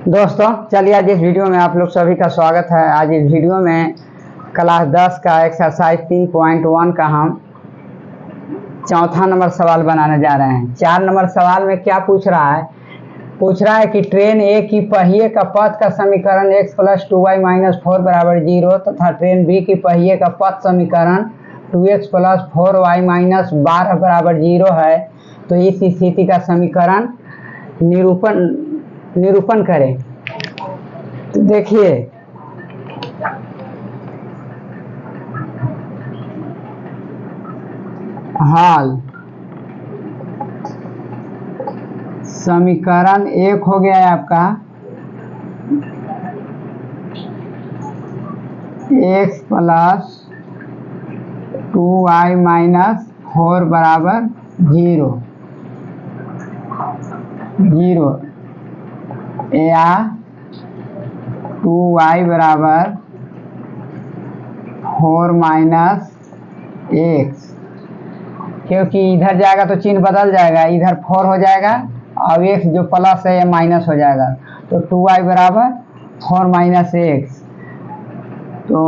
दोस्तों चलिए आज इस वीडियो में आप लोग सभी का स्वागत है। आज इस वीडियो में क्लास 10 का एक्सरसाइज 3.1 का हम चौथा नंबर सवाल बनाने जा रहे हैं। 4 नंबर सवाल में क्या पूछ रहा है? पूछ रहा है कि ट्रेन ए की पहिए का पथ का समीकरण x + 2y - 4 = 0 तथा ट्रेन बी की पहिए का पथ समीकरण 2x + 4y - 12 = 0 है। तो इस स्थिति का समीकरण निरूपण करें। तो देखिए हाल समीकरण एक हो गया है आपका x + 2y - 4 = 0 या 2y = 4 - x, क्योंकि इधर जाएगा तो चिन्ह बदल जाएगा, इधर 4 हो जाएगा और x जो प्लस है ये माइनस हो जाएगा। तो 2y = 4 - x। तो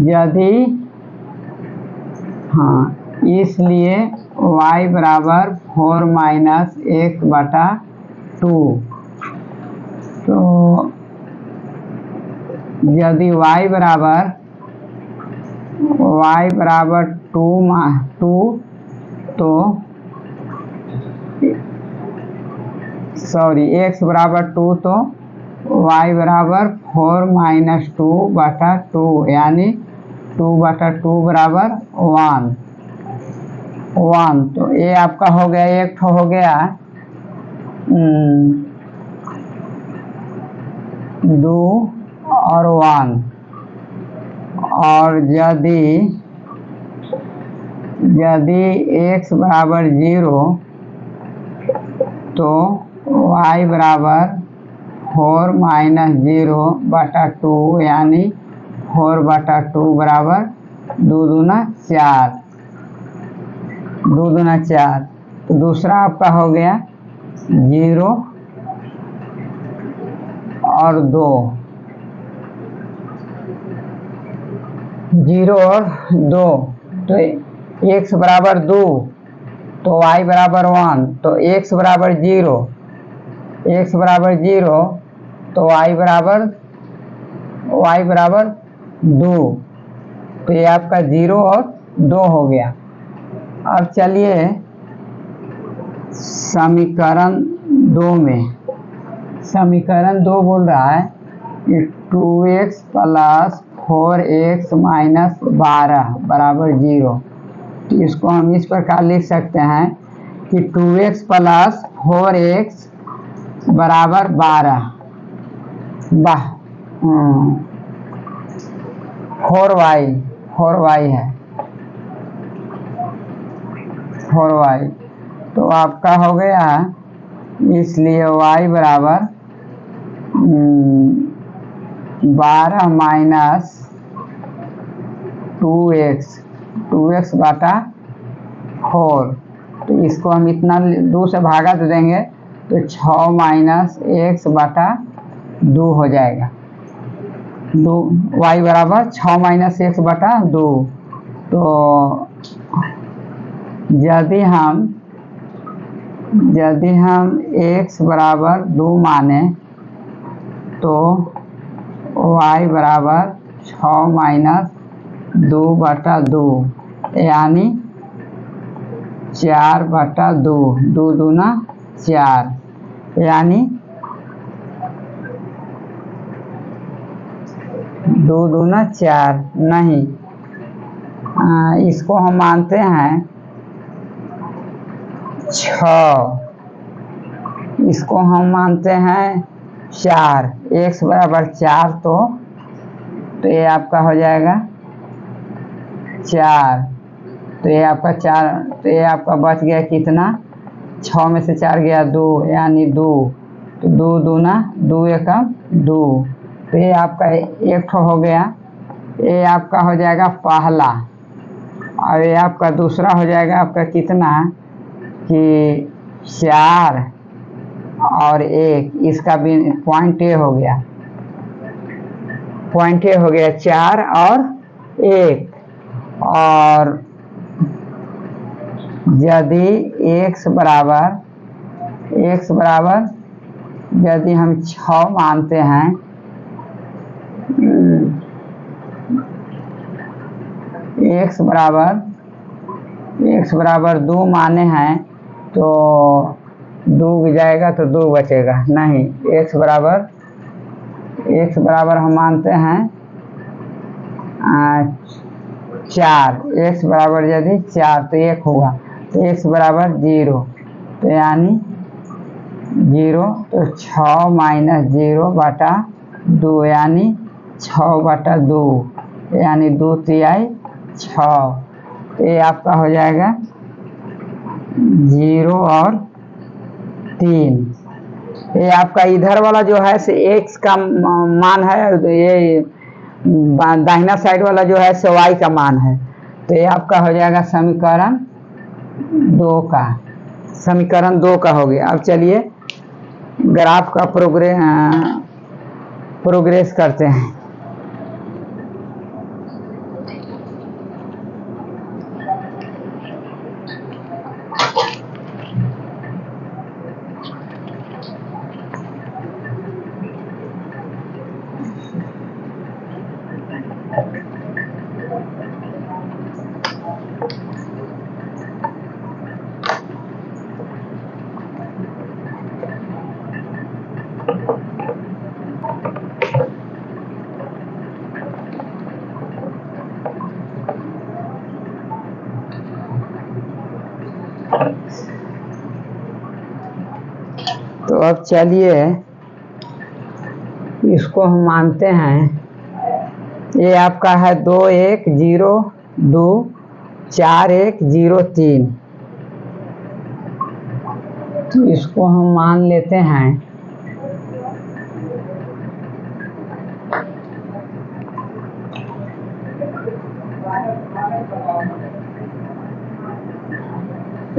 यदि इसलिए y = 4 - x/2। तो यदि y = 2 तो x = 2 तो y = 4 - 2/2 यानी 2/2 = 1। तो ये आपका हो गया, एक ठो हो गया 2 और 1। और यदि x = 0 तो y = 4 - 0/2 यानी 4/2 = 2 दूना 4। 2 दूना 4। तो दूसरा आपका हो गया 0 और 2। 0 और 2। तो x = 2 तो y = 1। तो x = 0 तो y = 2। तो ये आपका 0 और 2 हो गया। अब चलिए समीकरण 2 में, समीकरण 2 बोल रहा है कि 2x + 4x - 12 = 0। तो इसको हम इस प्रकार लिख सकते हैं कि 2x + 4x = 12। 4y है 4y। तो आपका हो गया, इसलिए y = 12 - 2x/4। तो इसको हम इतना 2 से भागा दे देंगे तो 6 - x/2 हो जाएगा। y = 6 - x/2। तो यदि हम x = 2 माने तो y = 6 - 2/2 यानी 4/2। 2 दूना 4 यानी 2 दूना 4 नहीं, इसको हम मानते हैं 6, इसको हम मानते हैं 4। x = 4 तो ये आपका हो जाएगा 4। तो ये आपका 4, तो ये आपका बच गया कितना? 6 में से 4 गया 2 यानी 2। तो 2 दूना 2 एकम 2। तो ये आपका एक ठो हो गया। ये आपका हो जाएगा पहला। और ये आपका दूसरा हो जाएगा आपका कितना कि 4 और 1, इसका भी पॉइंट ए हो गया, पॉइंट ए हो गया 4 और 1। और यदि x बराबर यदि हम 6 मानते हैं, x बराबर 2 माने हैं तो 2 जाएगा तो 2 बचेगा नहीं। x बराबर हम मानते हैं 4, x बराबर यदि 4 तो 1 होगा, तो x बराबर 0, तो यानी 0, तो 6 माइनस 0 बटा 2 यानी 6 बटा 2 यानी 2 तिहाई 6। तो ये आपका हो जाएगा 0 और 3। ये आपका इधर वाला जो है से x का मान है, तो ये दाहिना साइड वाला जो है से y का मान है। तो ये आपका हो जाएगा समीकरण 2 का हो गया। अब चलिए ग्राफ का प्रोग्रेस करते हैं। तो अब चलिए इसको हम मानते हैं, ये आपका है 2 1 0 2 4 1 0 3। तो इसको हम मान लेते हैं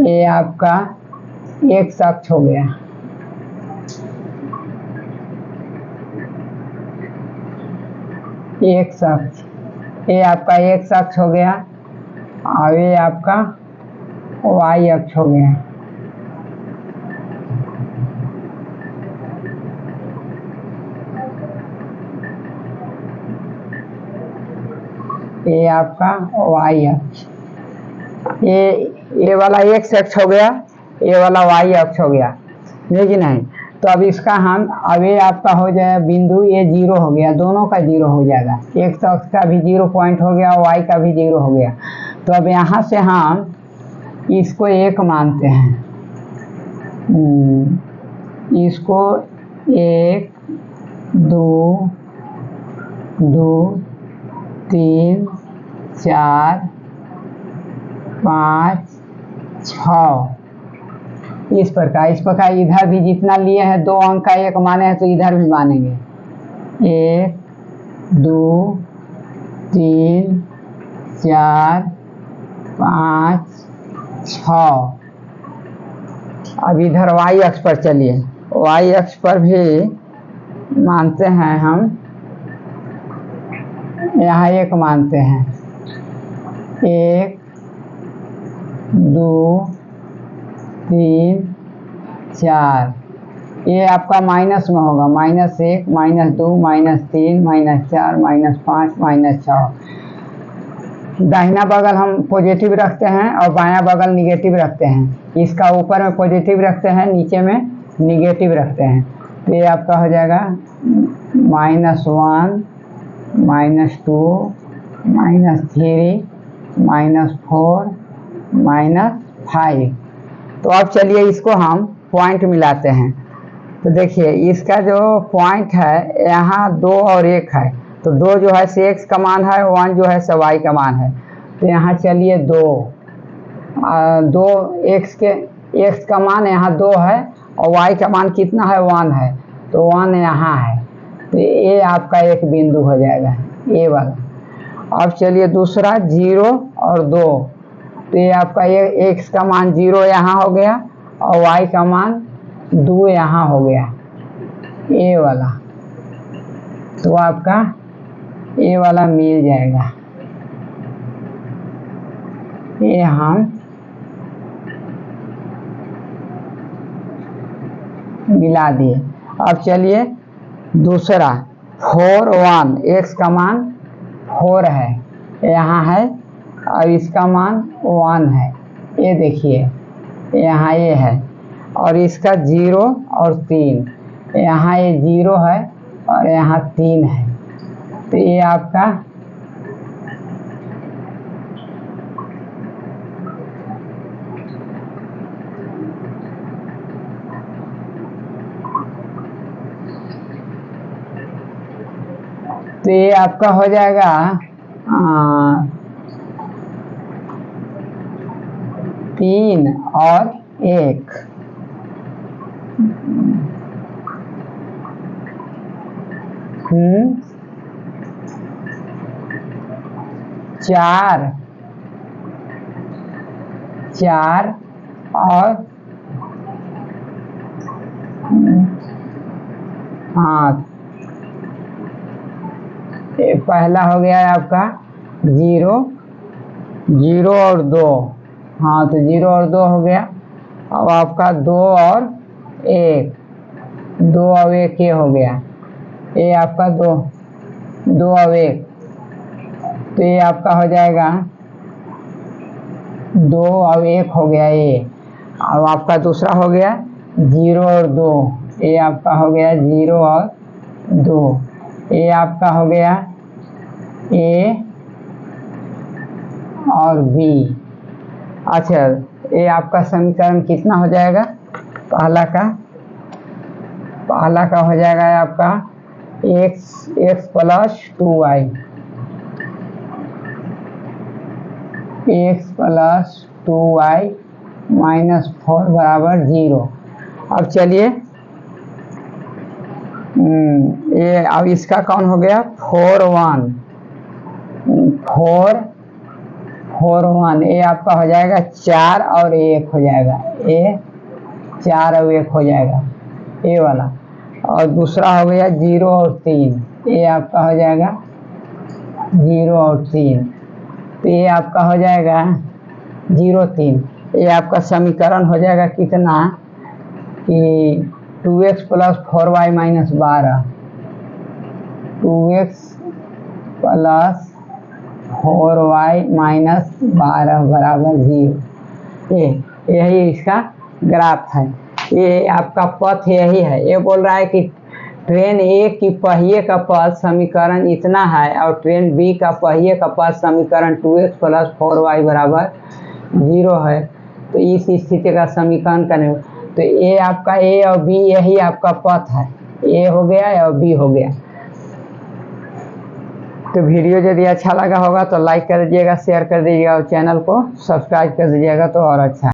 ये आपका x अक्ष हो गया, x अक्ष, ये आपका x अक्ष हो गया और ये आपका y अक्ष हो गया। ये आपका y अक्ष, ये वाला x अक्ष हो गया, ये वाला y अक्ष हो गया, लेकिन नहीं। तो अब इसका हम अब ये आपका हो जाए बिंदु, ये 0 हो गया, दोनों का 0 हो जाएगा, x अक्ष का भी 0 पॉइंट हो गया, y का भी 0 हो गया। तो अब यहाँ से हम इसको 1 मानते हैं, इसको 1 2 2 3 4 5 6 इस प्रकार इधर भी जितना लिए हैं 2 अंक का 1 माने हैं तो इधर भी मानेंगे 1 2 3 4 5 6। अब इधर y अक्ष पर चलिए, y अक्ष पर भी मानते हैं हम, यहाँ 1 मानते हैं, 1 2 3 4। ये आपका माइनस में होगा, -1 -2 -3 -4 -5 -6। दाहिना बगल हम पॉजिटिव रखते हैं और बायां बगल निगेटिव रखते हैं। इसका ऊपर में पॉजिटिव रखते हैं, नीचे में निगेटिव रखते हैं। तो ये आपका हो जाएगा -1 -2 -3 -4 -5। तो अब चलिए इसको हम पॉइंट मिलाते हैं। तो देखिए इसका जो पॉइंट है यहाँ 2 और 1 है, तो 2 जो है से x का मान है, 1 जो है से y का मान है। तो यहाँ चलिए 2 x का मान यहाँ 2 है और y का मान कितना है 1 है, तो 1 यहाँ है। तो ये आपका एक बिंदु हो जाएगा ये वाला। अब चलिए दूसरा 0 और 2, तो ये आपका ये x का मान 0 यहाँ हो गया और y का मान 2 यहाँ हो गया ए वाला, तो आपका ए वाला मिल जाएगा। ये हम मिला दिए। अब चलिए दूसरा 4 1, x का मान 4 है यहाँ है और इसका मान 1 है। ये देखिए यहाँ ये है और इसका 0 और 3, यहाँ ये 0 है और यहाँ 3 है, तो ये आपका हो जाएगा 3 और 1, 4 और हाँ, ये पहला हो गया है आपका 0 और 2, हाँ तो 0 और 2 हो गया। अब आपका 2 और 1, 2 और 1 ये हो गया, ये आपका 2 और 1, तो ये आपका हो जाएगा 2 और 1 हो गया ये। अब आपका दूसरा हो गया 0 और 2, ये आपका हो गया 0 और 2, ये आपका हो गया ए और बी। अच्छा, ये आपका समीकरण कितना हो जाएगा? पहला का हो जाएगा आपका x plus 2y, x plus 2y minus 4 बराबर 0। अब चलिए ये अब इसका कौन हो गया 4 1, ये आपका हो जाएगा 4 और 1 हो जाएगा, ये 4 और 1 हो जाएगा ये वाला। और दूसरा हो गया 0 और 3, ये आपका हो जाएगा 0 और 3, तो ये आपका हो जाएगा 0 3। ये आपका समीकरण हो जाएगा कितना कि 2x plus 4y minus 12, 2x plus 4y minus 12 बराबर 0। यही इसका ग्राफ है। ये आपका पथ यही है। ये बोल रहा है कि ट्रेन ए की पहिए का पथ समीकरण इतना है और ट्रेन बी का पहिए का पथ समीकरण 2x प्लस 4y बराबर 0 है। तो इस स्थिति का समीकरण करने, तो ये आपका ए और बी यही आपका पथ है, ए हो गया और बी हो गया। तो वीडियो यदि अच्छा लगा होगा तो लाइक कर दीजिएगा, शेयर कर दीजिएगा और चैनल को सब्सक्राइब कर दीजिएगा तो और अच्छा है।